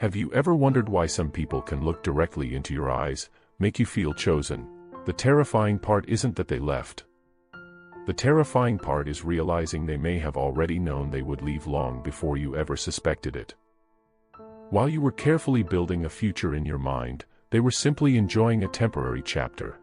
Have you ever wondered why some people can look directly into your eyes, make you feel chosen? The terrifying part isn't that they left. The terrifying part is realizing they may have already known they would leave long before you ever suspected it. While you were carefully building a future in your mind, they were simply enjoying a temporary chapter.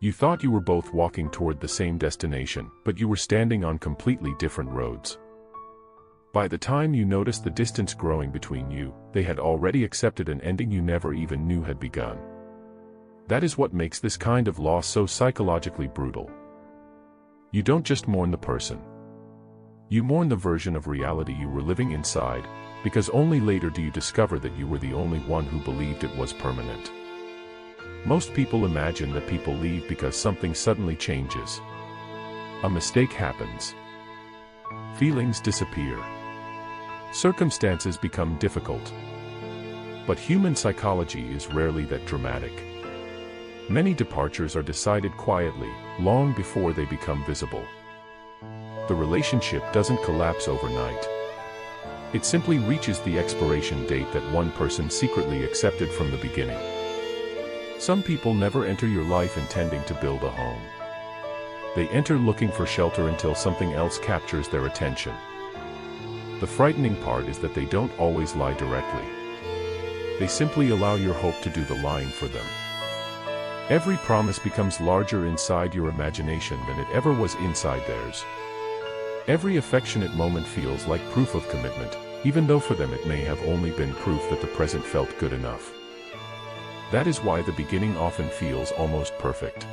You thought you were both walking toward the same destination, but you were standing on completely different roads. By the time you noticed the distance growing between you, they had already accepted an ending you never even knew had begun. That is what makes this kind of loss so psychologically brutal. You don't just mourn the person. You mourn the version of reality you were living inside, because only later do you discover that you were the only one who believed it was permanent. Most people imagine that people leave because something suddenly changes. A mistake happens. Feelings disappear. Circumstances become difficult. But human psychology is rarely that dramatic. Many departures are decided quietly, long before they become visible. The relationship doesn't collapse overnight. It simply reaches the expiration date that one person secretly accepted from the beginning. Some people never enter your life intending to build a home. They enter looking for shelter until something else captures their attention. The frightening part is that they don't always lie directly. They simply allow your hope to do the lying for them. Every promise becomes larger inside your imagination than it ever was inside theirs. Every affectionate moment feels like proof of commitment, even though for them it may have only been proof that the present felt good enough. That is why the beginning often feels almost perfect.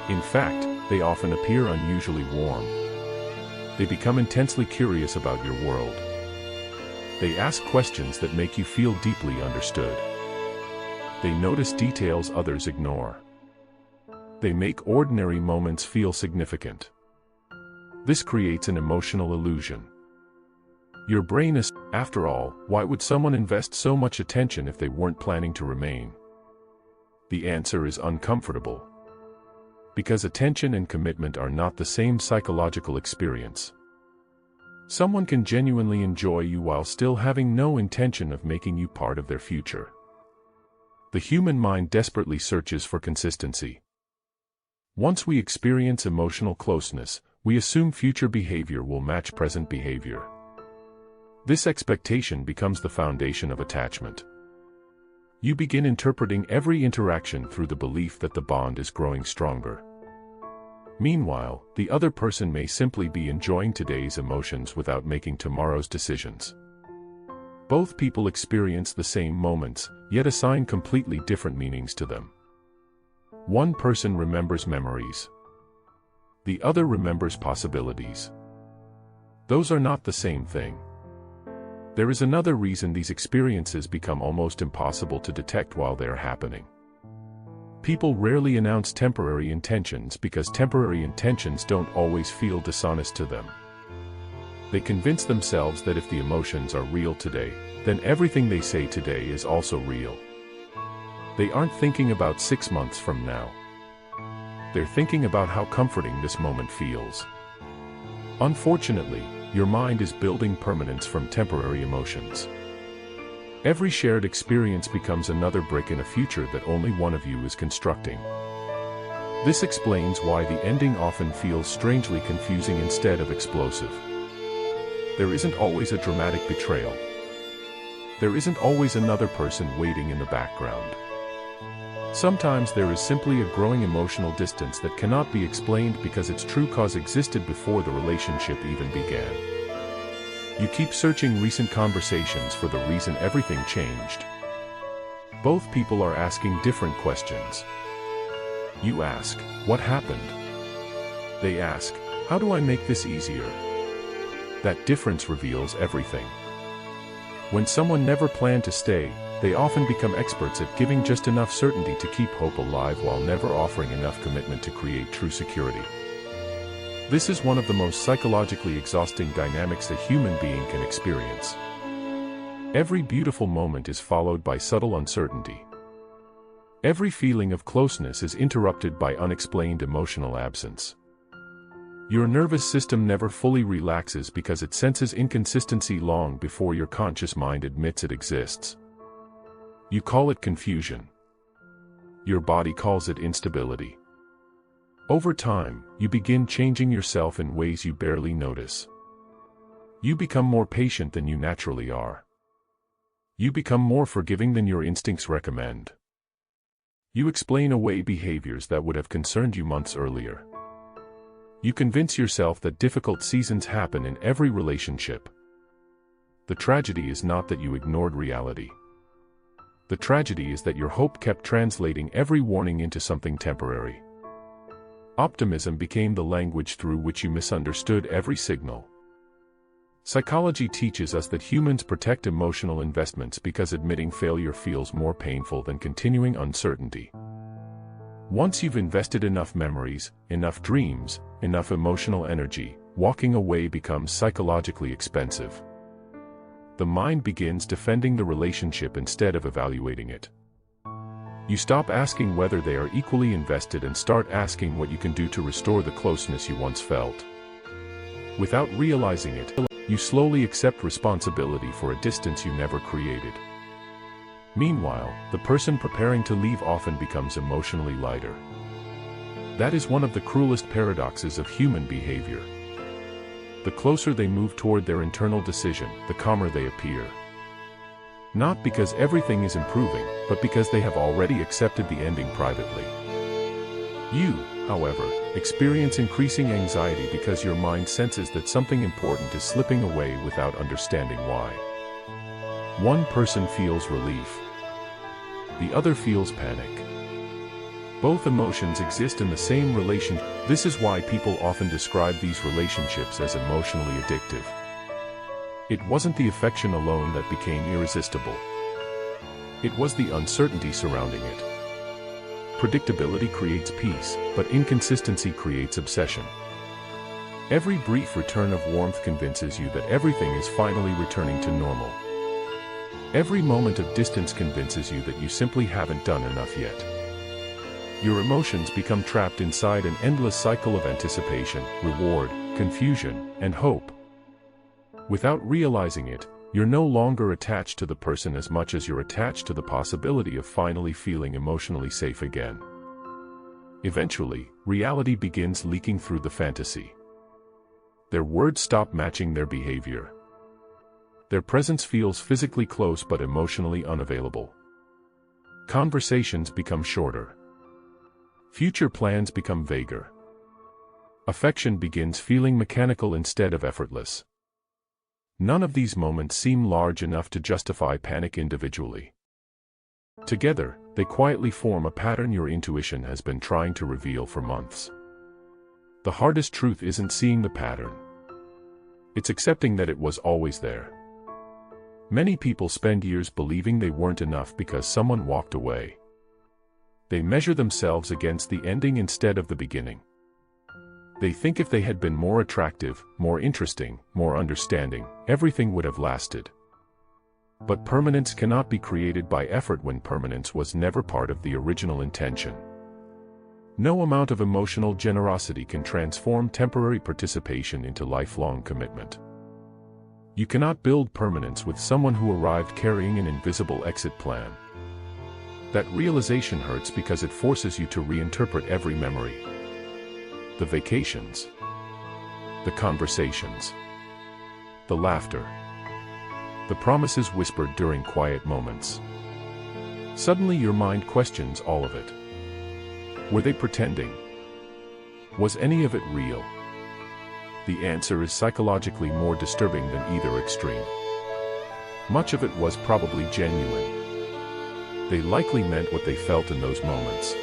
In fact, they often appear unusually warm. They become intensely curious about your world. They ask questions that make you feel deeply understood. They notice details others ignore. They make ordinary moments feel significant. This creates an emotional illusion. Your brain is, after all, why would someone invest so much attention if they weren't planning to remain? The answer is uncomfortable. Because attention and commitment are not the same psychological experience. Someone can genuinely enjoy you while still having no intention of making you part of their future. The human mind desperately searches for consistency. Once we experience emotional closeness, we assume future behavior will match present behavior. This expectation becomes the foundation of attachment. You begin interpreting every interaction through the belief that the bond is growing stronger. Meanwhile, the other person may simply be enjoying today's emotions without making tomorrow's decisions. Both people experience the same moments, yet assign completely different meanings to them. One person remembers memories. The other remembers possibilities. Those are not the same thing. There is another reason these experiences become almost impossible to detect while they are happening. People rarely announce temporary intentions because temporary intentions don't always feel dishonest to them. They convince themselves that if the emotions are real today, then everything they say today is also real. They aren't thinking about 6 months from now. They're thinking about how comforting this moment feels. Unfortunately, your mind is building permanence from temporary emotions. Every shared experience becomes another brick in a future that only one of you is constructing. This explains why the ending often feels strangely confusing instead of explosive. There isn't always a dramatic betrayal. There isn't always another person waiting in the background. Sometimes there is simply a growing emotional distance that cannot be explained because its true cause existed before the relationship even began. You keep searching recent conversations for the reason everything changed. Both people are asking different questions. You ask, what happened? They ask, how do I make this easier? That difference reveals everything. When someone never planned to stay, they often become experts at giving just enough certainty to keep hope alive while never offering enough commitment to create true security. This is one of the most psychologically exhausting dynamics a human being can experience. Every beautiful moment is followed by subtle uncertainty. Every feeling of closeness is interrupted by unexplained emotional absence. Your nervous system never fully relaxes because it senses inconsistency long before your conscious mind admits it exists. You call it confusion. Your body calls it instability. Over time, you begin changing yourself in ways you barely notice. You become more patient than you naturally are. You become more forgiving than your instincts recommend. You explain away behaviors that would have concerned you months earlier. You convince yourself that difficult seasons happen in every relationship. The tragedy is not that you ignored reality. The tragedy is that your hope kept translating every warning into something temporary. Optimism became the language through which you misunderstood every signal. Psychology teaches us that humans protect emotional investments because admitting failure feels more painful than continuing uncertainty. Once you've invested enough memories, enough dreams, enough emotional energy, walking away becomes psychologically expensive. The mind begins defending the relationship instead of evaluating it. You stop asking whether they are equally invested and start asking what you can do to restore the closeness you once felt. Without realizing it, you slowly accept responsibility for a distance you never created. Meanwhile, the person preparing to leave often becomes emotionally lighter. That is one of the cruelest paradoxes of human behavior. The closer they move toward their internal decision, the calmer they appear. Not because everything is improving, but because they have already accepted the ending privately. You, however, experience increasing anxiety because your mind senses that something important is slipping away without understanding why. One person feels relief. The other feels panic. Both emotions exist in the same relationship. This is why people often describe these relationships as emotionally addictive. It wasn't the affection alone that became irresistible. It was the uncertainty surrounding it. Predictability creates peace, but inconsistency creates obsession. Every brief return of warmth convinces you that everything is finally returning to normal. Every moment of distance convinces you that you simply haven't done enough yet. Your emotions become trapped inside an endless cycle of anticipation, reward, confusion, and hope. Without realizing it, you're no longer attached to the person as much as you're attached to the possibility of finally feeling emotionally safe again. Eventually, reality begins leaking through the fantasy. Their words stop matching their behavior. Their presence feels physically close but emotionally unavailable. Conversations become shorter. Future plans become vaguer. Affection begins feeling mechanical instead of effortless. None of these moments seem large enough to justify panic individually. Together, they quietly form a pattern your intuition has been trying to reveal for months. The hardest truth isn't seeing the pattern. It's accepting that it was always there. Many people spend years believing they weren't enough because someone walked away. They measure themselves against the ending instead of the beginning. They think if they had been more attractive, more interesting, more understanding, everything would have lasted. But permanence cannot be created by effort when permanence was never part of the original intention. No amount of emotional generosity can transform temporary participation into lifelong commitment. You cannot build permanence with someone who arrived carrying an invisible exit plan. That realization hurts because it forces you to reinterpret every memory. The vacations. The conversations. The laughter. The promises whispered during quiet moments. Suddenly your mind questions all of it. Were they pretending? Was any of it real? The answer is psychologically more disturbing than either extreme. Much of it was probably genuine. They likely meant what they felt in those moments.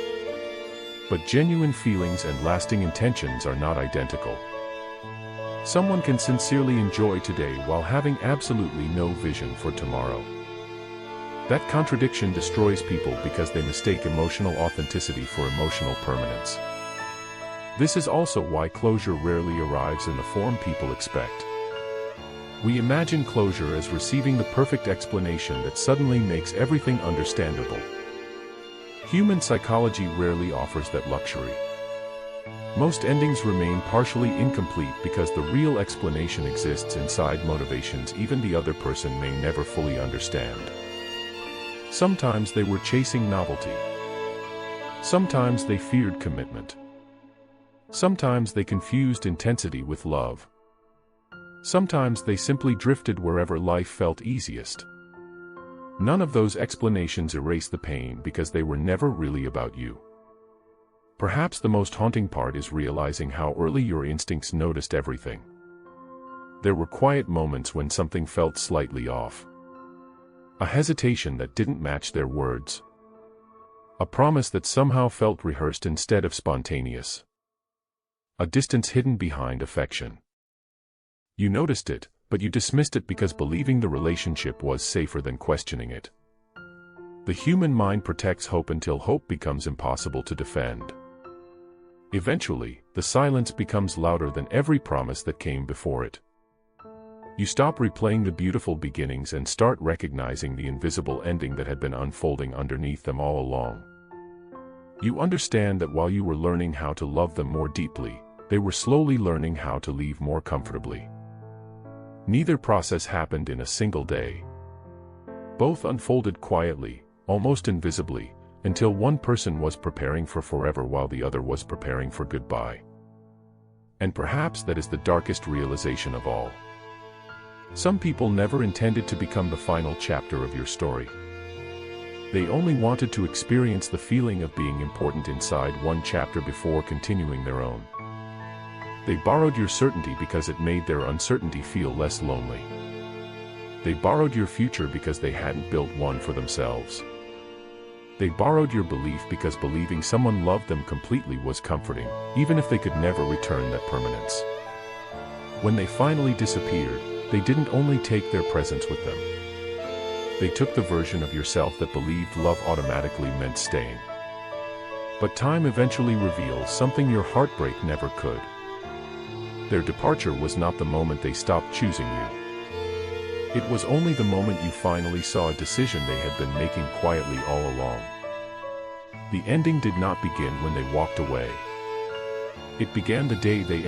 But genuine feelings and lasting intentions are not identical. Someone can sincerely enjoy today while having absolutely no vision for tomorrow. That contradiction destroys people because they mistake emotional authenticity for emotional permanence. This is also why closure rarely arrives in the form people expect. We imagine closure as receiving the perfect explanation that suddenly makes everything understandable. Human psychology rarely offers that luxury. Most endings remain partially incomplete because the real explanation exists inside motivations even the other person may never fully understand. Sometimes they were chasing novelty. Sometimes they feared commitment. Sometimes they confused intensity with love. Sometimes they simply drifted wherever life felt easiest. None of those explanations erase the pain because they were never really about you. Perhaps the most haunting part is realizing how early your instincts noticed everything. There were quiet moments when something felt slightly off. A hesitation that didn't match their words. A promise that somehow felt rehearsed instead of spontaneous. A distance hidden behind affection. You noticed it, but you dismissed it because believing the relationship was safer than questioning it. The human mind protects hope until hope becomes impossible to defend. Eventually, the silence becomes louder than every promise that came before it. You stop replaying the beautiful beginnings and start recognizing the invisible ending that had been unfolding underneath them all along. You understand that while you were learning how to love them more deeply, they were slowly learning how to leave more comfortably. Neither process happened in a single day. Both unfolded quietly, almost invisibly, until one person was preparing for forever while the other was preparing for goodbye. And perhaps that is the darkest realization of all. Some people never intended to become the final chapter of your story. They only wanted to experience the feeling of being important inside one chapter before continuing their own. They borrowed your certainty because it made their uncertainty feel less lonely. They borrowed your future because they hadn't built one for themselves. They borrowed your belief because believing someone loved them completely was comforting, even if they could never return that permanence. When they finally disappeared, they didn't only take their presence with them. They took the version of yourself that believed love automatically meant staying. But time eventually reveals something your heartbreak never could. Their departure was not the moment they stopped choosing you. It was only the moment you finally saw a decision they had been making quietly all along. The ending did not begin when they walked away. It began the day they